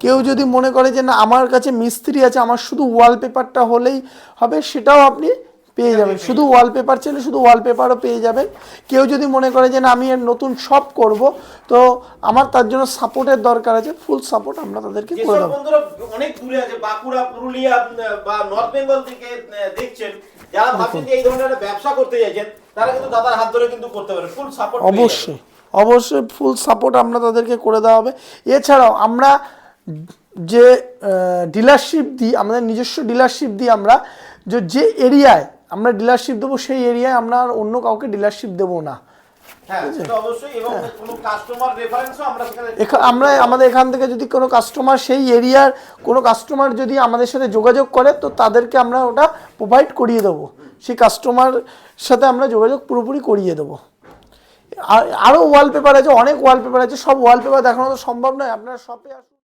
কেউ যদি মনে করে যে না আমার কাছে মিস্ত্রি আছে, আমার শুধু ওয়ালপেপারটা হলেই হবে, সেটাও আপনি পেয়ে যাবেন। শুধু ওয়ালপেপার চাইলে শুধু ওয়ালপেপারও পেয়ে যাবেন। কেউ যদি মনে করে যে না আমি এর নতুন শপ করব, তো আমার তার জন্য সাপোর্টের দরকার আছে, ফুল সাপোর্ট আমরা তাদেরকে করে দেবো। বন্ধুরা অনেক দূরে আছে, বাঁকুড়া, পুরুলিয়া বা নর্থ বেঙ্গল থেকে দেখছেন, যারা ভাবছেন যে এই ধরনের ব্যবসা করতে যাচ্ছেন, তারা কিন্তু দাদার হাত ধরে কিন্তু করতে পারে, ফুল সাপোর্ট। অবশ্যই অবশ্যই ফুল সাপোর্ট আমরা তাদেরকে করে দেওয়া হবে। এছাড়াও আমরা যে ডিলারশিপ দিই, আমাদের নিজস্ব ডিলারশিপ দিই আমরা, যে এরিয়ায় আমরা ডিলারশিপ দেবো সেই এরিয়ায় আমরা আর অন্য কাউকে ডিলারশিপ দেবো না। আমরা আমাদের এখান থেকে যদি কোনো কাস্টমার, সেই এরিয়ার কোনো কাস্টমার যদি আমাদের সাথে যোগাযোগ করে, তো তাদেরকে আমরা ওটা প্রোভাইড করিয়ে দেবো, সেই কাস্টমার সাথে আমরা যোগাযোগ পুরোপুরি করিয়ে দেবো। আর আরও ওয়ালপেপার আছে, অনেক ওয়ালপেপার আছে, সব ওয়ালপেপার দেখানো তো সম্ভব নয়, আপনারা শপে আসুন।